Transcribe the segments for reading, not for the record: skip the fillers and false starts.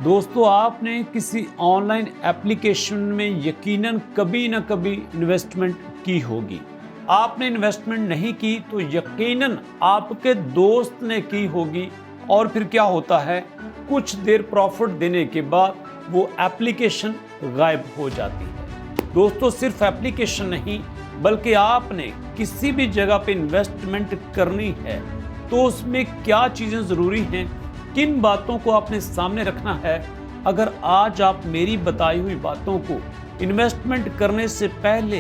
दोस्तों, आपने किसी ऑनलाइन एप्लीकेशन में यकीनन कभी ना कभी इन्वेस्टमेंट की होगी। आपने इन्वेस्टमेंट नहीं की तो यकीनन आपके दोस्त ने की होगी। और फिर क्या होता है, कुछ देर प्रॉफिट देने के बाद वो एप्लीकेशन गायब हो जाती है। दोस्तों, सिर्फ एप्लीकेशन नहीं बल्कि आपने किसी भी जगह पे इन्वेस्टमेंट करनी है तो उसमें क्या चीज़ें ज़रूरी हैं, किन बातों को आपने सामने रखना है। अगर आज आप मेरी बताई हुई बातों को इन्वेस्टमेंट करने से पहले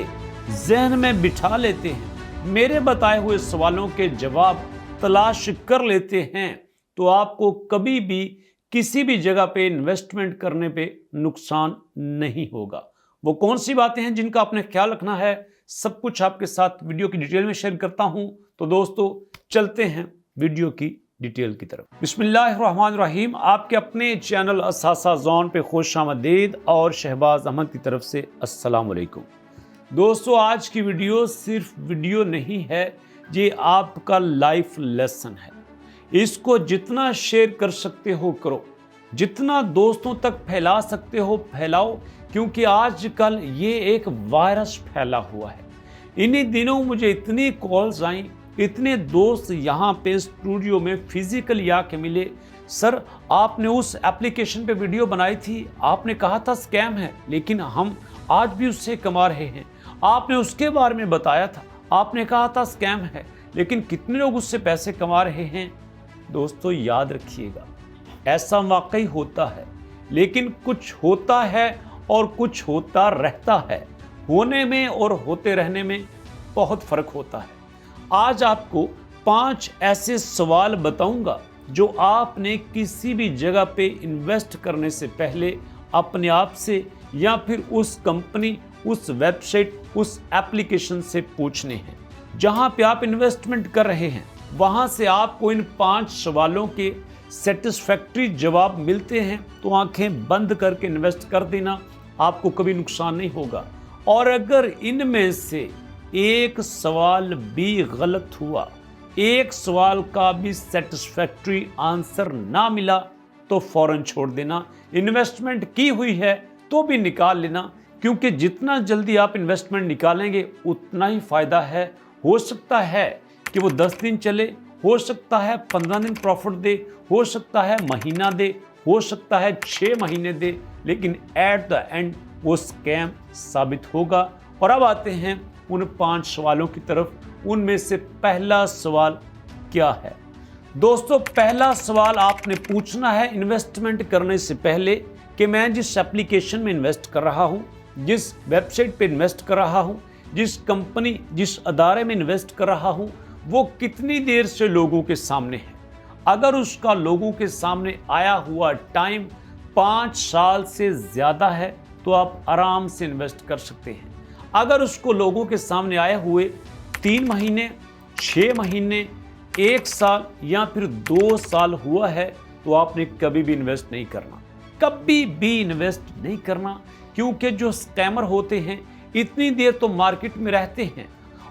जहन में बिठा लेते हैं, मेरे बताए हुए सवालों के जवाब तलाश कर लेते हैं, तो आपको कभी भी किसी भी जगह पे इन्वेस्टमेंट करने पे नुकसान नहीं होगा। वो कौन सी बातें हैं जिनका आपने ख्याल रखना है, सब कुछ आपके साथ वीडियो की डिटेल में शेयर करता हूं। तो दोस्तों, चलते हैं वीडियो की डिटेल की तरफ। बिस्मिल्लाहिर्रहमानिर्रहीम। आपके अपने चैनल असासा जोन पे खुशामदीद और शहबाज अहमद की तरफ से अस्सलाम वालेकुम। दोस्तों, आज की वीडियो सिर्फ वीडियो नहीं है, ये आपका लाइफ लेसन है। इसको जितना शेयर कर सकते हो करो, जितना दोस्तों तक फैला सकते हो फैलाओ, क्योंकि आजकल ये एक वायरस फैला हुआ है। इन्हीं दिनों मुझे इतनी कॉल्स आई, इतने दोस्त यहाँ पे स्टूडियो में फिजिकली आके मिले। सर, आपने उस एप्लीकेशन पे वीडियो बनाई थी, आपने कहा था स्कैम है, लेकिन हम आज भी उससे कमा रहे हैं। आपने उसके बारे में बताया था, आपने कहा था स्कैम है, लेकिन कितने लोग उससे पैसे कमा रहे हैं। दोस्तों, याद रखिएगा, ऐसा वाकई होता है, लेकिन कुछ होता है और कुछ होता रहता है। होने में और होते रहने में बहुत फर्क होता है। आज आपको 5 ऐसे सवाल बताऊंगा जो आपने किसी भी जगह पे इन्वेस्ट करने से पहले अपने आप से या फिर उस कंपनी, उस वेबसाइट, उस एप्लीकेशन से पूछने हैं। जहां पे आप इन्वेस्टमेंट कर रहे हैं वहां से आपको इन 5 सवालों के सेटिस्फैक्ट्री जवाब मिलते हैं तो आंखें बंद करके इन्वेस्ट कर देना, आपको कभी नुकसान नहीं होगा। और अगर इनमें से एक सवाल भी गलत हुआ, एक सवाल का भी सेटिस्फैक्ट्री आंसर ना मिला, तो फौरन छोड़ देना। इन्वेस्टमेंट की हुई है तो भी निकाल लेना, क्योंकि जितना जल्दी आप इन्वेस्टमेंट निकालेंगे उतना ही फायदा है। हो सकता है कि वो 10 दिन चले, हो सकता है 15 दिन प्रॉफिट दे, हो सकता है महीना दे, हो सकता है 6 महीने दे, लेकिन एट द एंड वो स्कैम साबित होगा। और अब आते हैं उन 5 सवालों की तरफ। उनमें से पहला सवाल क्या है? दोस्तों, पहला सवाल आपने पूछना है इन्वेस्टमेंट करने से पहले कि मैं जिस एप्लीकेशन में इन्वेस्ट कर रहा हूं, जिस वेबसाइट पे इन्वेस्ट कर रहा हूं, जिस कंपनी, जिस अदारे में इन्वेस्ट कर रहा हूं, वो कितनी देर से लोगों के सामने है। अगर उसका लोगों के सामने आया हुआ टाइम 5 साल से ज़्यादा है तो आप आराम से इन्वेस्ट कर सकते हैं। अगर उसको लोगों के सामने आए हुए 3 महीने, 6 महीने, 1 साल या फिर 2 साल हुआ है तो आपने कभी भी इन्वेस्ट नहीं करना, कभी भी इन्वेस्ट नहीं करना। क्योंकि जो स्कैमर होते हैं इतनी देर तो मार्केट में रहते हैं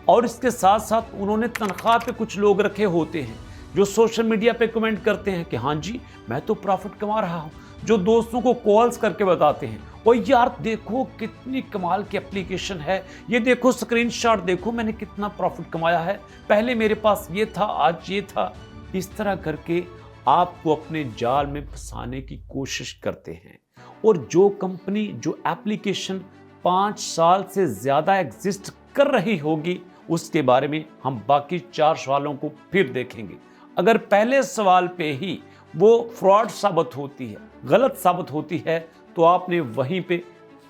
और इसके साथ साथ उन्होंने तनख्वाह पे कुछ लोग रखे होते हैं जो सोशल मीडिया पे कमेंट करते हैं कि हाँ जी, मैं तो प्रॉफिट कमा रहा हूँ। जो दोस्तों को कॉल्स करके बताते हैं, ओ यार देखो कितनी कमाल की एप्लीकेशन है, ये देखो स्क्रीनशॉट देखो, मैंने कितना प्रॉफिट कमाया है, पहले मेरे पास ये था, आज ये था। इस तरह करके आपको अपने जाल में फंसाने की कोशिश करते हैं। और जो कंपनी, जो एप्लीकेशन 5 साल से ज़्यादा एग्जिस्ट कर रही होगी, उसके बारे में हम बाकी 4 सवालों को फिर देखेंगे। अगर पहले सवाल पे ही वो फ्रॉड साबित होती है, गलत साबित होती है, तो आपने वहीं पे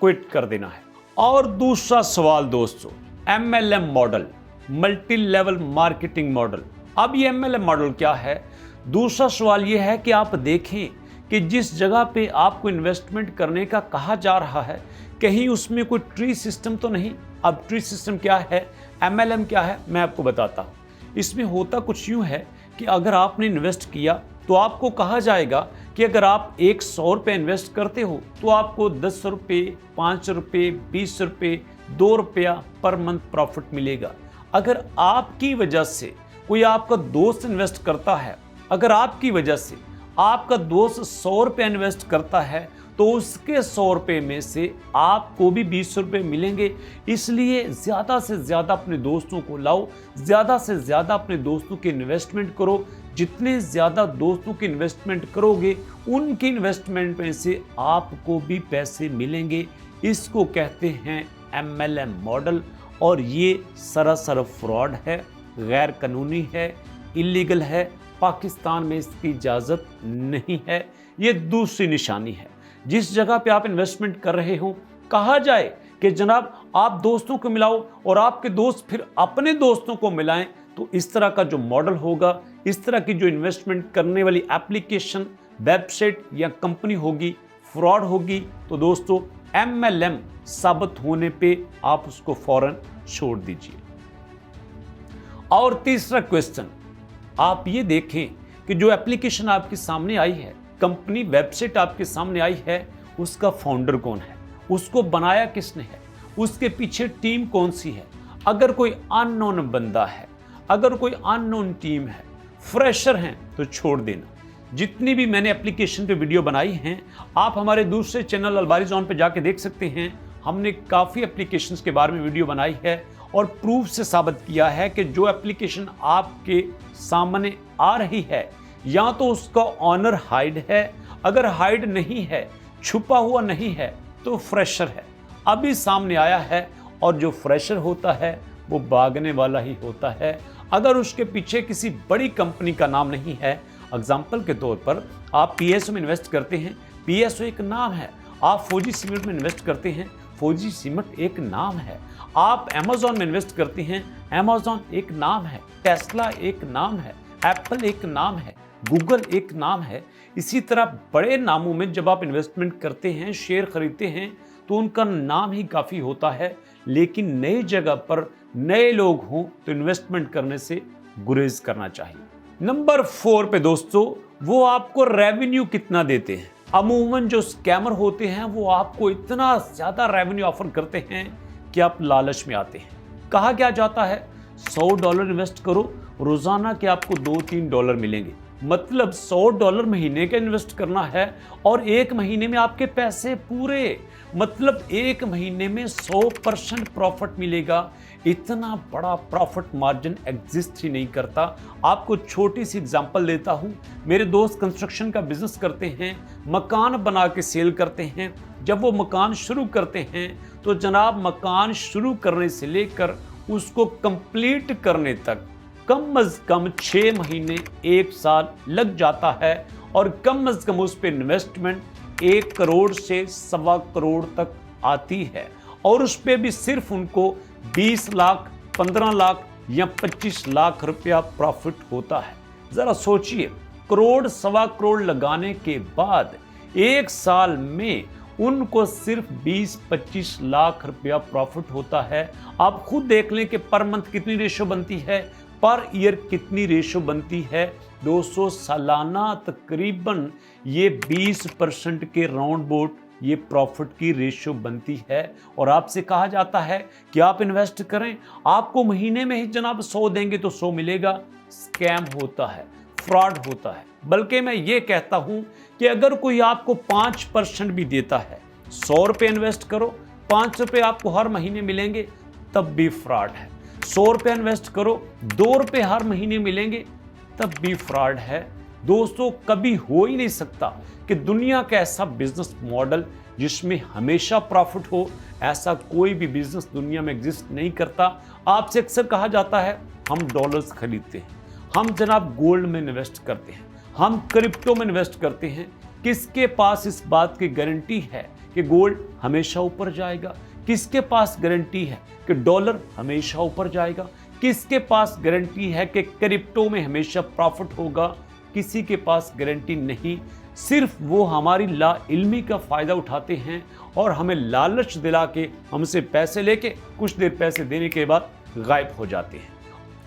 क्विट कर देना है। और दूसरा सवाल दोस्तों, MLM model, multi level marketing model. अब ये MLM मॉडल क्या है? दूसरा सवाल ये है कि आप देखें कि जिस जगह पे आपको इन्वेस्टमेंट करने का कहा जा रहा है, कहीं उसमें कोई ट्री सिस्टम तो नहीं। अब ट्री सिस्टम क्या है, MLM क्या है, मैं आपको बताता हूँ। इसमें होता कुछ यूँ है कि अगर आपने इन्वेस्ट किया तो आपको कहा जाएगा कि अगर आप 100 रुपये इन्वेस्ट करते हो तो आपको 10 रुपये, 5 रुपये, 20 रुपये, 2 रुपया पर मंथ प्रॉफिट मिलेगा। अगर आपकी वजह से कोई आपका दोस्त इन्वेस्ट करता है, अगर आपकी वजह से आपका दोस्त 100 रुपये इन्वेस्ट करता है तो उसके 100 रुपये में से आपको भी 20 रुपये मिलेंगे। इसलिए ज़्यादा से ज़्यादा अपने दोस्तों को लाओ, ज़्यादा से ज़्यादा अपने दोस्तों की इन्वेस्टमेंट करो। जितने ज़्यादा दोस्तों की इन्वेस्टमेंट करोगे उनकी इन्वेस्टमेंट में से आपको भी पैसे मिलेंगे। इसको कहते हैं MLM मॉडल, और ये सरासर फ्रॉड है, गैर कानूनी है, इलीगल है। पाकिस्तान में इसकी इजाज़त नहीं है। ये दूसरी निशानी है। जिस जगह पे आप इन्वेस्टमेंट कर रहे हो कहा जाए कि जनाब आप दोस्तों को मिलाओ और आपके दोस्त फिर अपने दोस्तों को मिलाएं, तो इस तरह का जो मॉडल होगा, इस तरह की जो इन्वेस्टमेंट करने वाली एप्लीकेशन, वेबसाइट या कंपनी होगी, फ्रॉड होगी। तो दोस्तों MLM साबित होने पे आप उसको फौरन छोड़ दीजिए। और तीसरा क्वेश्चन, आप ये देखें कि जो एप्लीकेशन आपके सामने आई है, कंपनी वेबसाइट आपके सामने आई है, उसका फाउंडर कौन है, उसको बनाया किसने है, उसके पीछे टीम कौन सी है। अगर कोई अननोन बंदा है, अगर कोई अननोन टीम है, फ्रेशर हैं, तो छोड़ देना। जितनी भी मैंने एप्लीकेशन पे वीडियो बनाई हैं, आप हमारे दूसरे चैनल अलबारी जोन पे जाके देख सकते हैं। हमने काफ़ी एप्लीकेशंस के बारे में वीडियो बनाई है और प्रूफ से साबित किया है कि जो एप्लीकेशन आपके सामने आ रही है, या तो उसका ऑनर हाइड है, अगर हाइड नहीं है, छुपा हुआ नहीं है, तो फ्रेशर है, अभी सामने आया है। और जो फ्रेशर होता है वो भागने वाला ही होता है। अगर उसके पीछे किसी बड़ी कंपनी का नाम नहीं है, एग्जाम्पल के तौर पर आप PSO में इन्वेस्ट करते हैं, PSO एक नाम है। आप फौजी सीमेंट में इन्वेस्ट करते हैं, फौजी सीमेंट एक नाम है। आप अमेज़ॉन में इन्वेस्ट करते हैं, अमेज़ॉन एक नाम है। टेस्ला एक नाम है, एप्पल एक नाम है, गूगल एक नाम है। इसी तरह बड़े नामों में जब आप इन्वेस्टमेंट करते हैं, शेयर खरीदते हैं, तो उनका नाम ही काफ़ी होता है। लेकिन नई जगह पर नए लोग हों तो इन्वेस्टमेंट करने से गुरेज करना चाहिए। नंबर 4 पे दोस्तों, वो आपको रेवेन्यू कितना देते हैं। अमूमन जो स्कैमर होते हैं वो आपको इतना ज़्यादा रेवेन्यू ऑफर करते हैं कि आप लालच में आते हैं। कहा क्या जाता है, $100 इन्वेस्ट करो, रोज़ाना के आपको $2-3 मिलेंगे। मतलब $100 महीने का इन्वेस्ट करना है और 1 महीने में आपके पैसे पूरे, मतलब 1 महीने में 100% प्रॉफिट मिलेगा। इतना बड़ा प्रॉफिट मार्जिन एग्जिस्ट ही नहीं करता। आपको छोटी सी एग्जांपल देता हूँ। मेरे दोस्त कंस्ट्रक्शन का बिजनेस करते हैं, मकान बना के सेल करते हैं। जब वो मकान शुरू करते हैं तो जनाब मकान शुरू करने से लेकर उसको कंप्लीट करने तक कम अज कम 6 महीने 1 साल लग जाता है, और कम अज कम उस पर इन्वेस्टमेंट 1 करोड़ से 1.25 करोड़ तक आती है। और उस पर भी सिर्फ उनको 20 लाख, 15 लाख या 25 लाख रुपया प्रॉफिट होता है। जरा सोचिए, करोड़ 1.25 करोड़ लगाने के बाद 1 साल में उनको सिर्फ 20-25 लाख रुपया प्रॉफिट होता है। आप खुद देख लें कि पर मंथ कितनी रेशो बनती है, पर ईयर कितनी रेशो बनती है। 200 सालाना तकरीबन ये 20% के राउंड बोट ये प्रॉफिट की रेशो बनती है। और आपसे कहा जाता है कि आप इन्वेस्ट करें, आपको महीने में ही जनाब 100 देंगे तो 100 मिलेगा। स्कैम होता है, फ्रॉड होता है। बल्कि मैं ये कहता हूं कि अगर कोई आपको 5% भी देता है, 100 रुपये इन्वेस्ट करो, 5 रुपये आपको हर महीने मिलेंगे, तब भी फ्रॉड है। 100 रुपये इन्वेस्ट करो, 2 रुपये हर महीने मिलेंगे, तब भी फ्रॉड है। दोस्तों, कभी हो ही नहीं सकता कि दुनिया का ऐसा बिजनेस मॉडल जिसमें हमेशा प्रॉफिट हो, ऐसा कोई भी बिजनेस दुनिया में एग्जिस्ट नहीं करता। आपसे अक्सर कहा जाता है हम डॉलर्स खरीदते हैं, हम जनाब गोल्ड में इन्वेस्ट करते हैं, हम क्रिप्टो में इन्वेस्ट करते हैं। किसके पास इस बात की गारंटी है कि गोल्ड हमेशा ऊपर जाएगा? किसके पास गारंटी है कि डॉलर हमेशा ऊपर जाएगा? किसके पास गारंटी है कि क्रिप्टो में हमेशा प्रॉफिट होगा? किसी के पास गारंटी नहीं। सिर्फ वो हमारी लाइल्मी का फ़ायदा उठाते हैं और हमें लालच दिला के हमसे पैसे लेके कुछ देर पैसे देने के बाद गायब हो जाते हैं।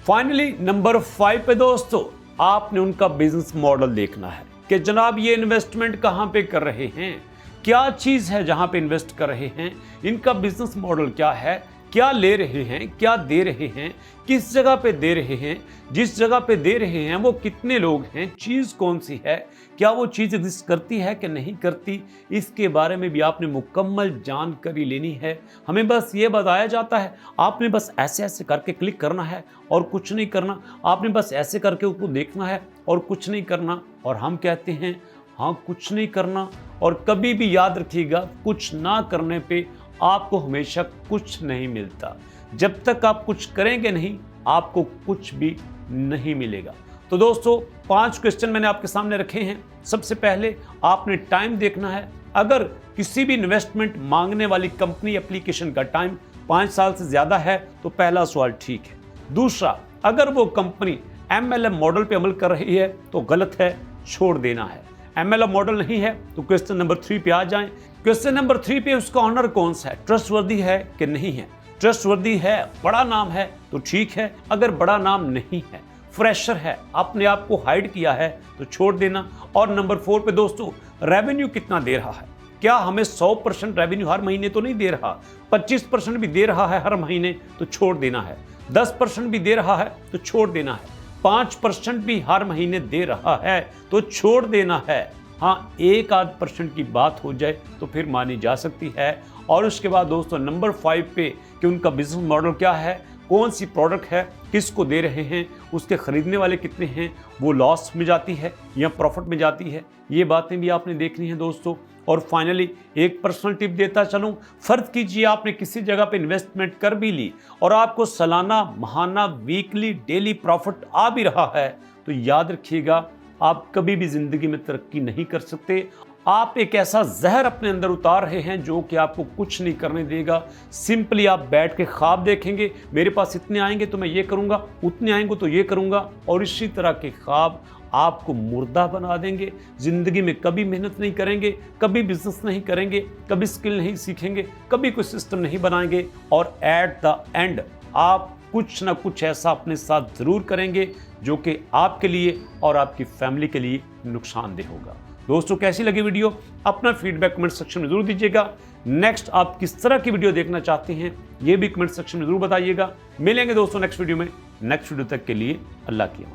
फाइनली नंबर 5 पे दोस्तों, आपने उनका बिजनेस मॉडल देखना है कि जनाब ये इन्वेस्टमेंट कहाँ पे कर रहे हैं, क्या चीज़ है जहाँ पे इन्वेस्ट कर रहे हैं, इनका बिजनेस मॉडल क्या है, क्या ले रहे हैं, क्या दे रहे हैं, किस जगह पे दे रहे हैं, जिस जगह पे दे रहे हैं वो कितने लोग हैं, चीज़ कौन सी है, क्या वो चीज़ एग्जिस्ट करती है कि नहीं करती, इसके बारे में भी आपने मुकम्मल जानकारी लेनी है। हमें बस ये बताया जाता है, आपने बस ऐसे ऐसे करके क्लिक करना है और कुछ नहीं करना, आपने बस ऐसे करके उसको देखना है और कुछ नहीं करना। और हम कहते हैं हाँ, कुछ नहीं करना। और कभी भी याद रखिएगा, कुछ ना करने पे आपको हमेशा कुछ नहीं मिलता। जब तक आप कुछ करेंगे नहीं, आपको कुछ भी नहीं मिलेगा। तो दोस्तों, 5 क्वेश्चन मैंने आपके सामने रखे हैं। सबसे पहले आपने टाइम देखना है। अगर किसी भी इन्वेस्टमेंट मांगने वाली कंपनी एप्लीकेशन का टाइम 5 साल से ज़्यादा है तो पहला सवाल ठीक है। दूसरा, अगर वो कंपनी MLM मॉडल पे अमल कर रही है तो गलत है, छोड़ देना है। MLM मॉडल नहीं है तो क्वेश्चन नंबर 3 पे आ जाएं। क्वेश्चन नंबर 3 पे उसका ऑनर कौन सा है, ट्रस्टवर्दी है कि नहीं है। ट्रस्टवर्दी है, बड़ा नाम है तो ठीक है। अगर बड़ा नाम नहीं है, फ्रेशर है, अपने आप को हाइड किया है तो छोड़ देना। और नंबर 4 पे दोस्तों, रेवेन्यू कितना दे रहा है, क्या हमें 100% रेवेन्यू हर महीने तो नहीं दे रहा, 25% भी दे रहा है हर महीने तो छोड़ देना है, 10% भी दे रहा है तो छोड़ देना है, 5% भी हर महीने दे रहा है तो छोड़ देना है। हाँ, 1-8% की बात हो जाए तो फिर मानी जा सकती है। और उसके बाद दोस्तों नंबर 5 पे कि उनका बिजनेस मॉडल क्या है, कौन सी प्रोडक्ट है, किसको दे रहे हैं, उसके खरीदने वाले कितने हैं, वो लॉस में जाती है या प्रॉफिट में जाती है, ये बातें भी आपने देखनी है दोस्तों। और फाइनली एक पर्सनल टिप देता चलूं, फर्ज कीजिए आपने किसी जगह पे इन्वेस्टमेंट कर भी ली और आपको सालाना, माहाना, वीकली, डेली प्रॉफिट आ भी रहा है तो याद रखिएगा, आप कभी भी जिंदगी में तरक्की नहीं कर सकते। आप एक ऐसा जहर अपने अंदर उतार रहे हैं जो कि आपको कुछ नहीं करने देगा। सिंपली आप बैठ के ख्वाब देखेंगे, मेरे पास इतने आएंगे तो मैं ये करूंगा, उतने आएंगे तो ये करूंगा, और इसी तरह के ख्वाब आपको मुर्दा बना देंगे। जिंदगी में कभी मेहनत नहीं करेंगे, कभी बिजनेस नहीं करेंगे, कभी स्किल नहीं सीखेंगे, कभी कोई सिस्टम नहीं बनाएंगे, और एट द एंड आप कुछ ना कुछ ऐसा अपने साथ जरूर करेंगे जो कि आपके लिए और आपकी फैमिली के लिए नुकसानदेह होगा। दोस्तों, कैसी लगी वीडियो, अपना फीडबैक कमेंट सेक्शन में जरूर दीजिएगा। नेक्स्ट आप किस तरह की वीडियो देखना चाहते हैं ये भी कमेंट सेक्शन में जरूर बताइएगा। मिलेंगे दोस्तों नेक्स्ट वीडियो में। नेक्स्ट वीडियो तक के लिए अल्लाह की अमान।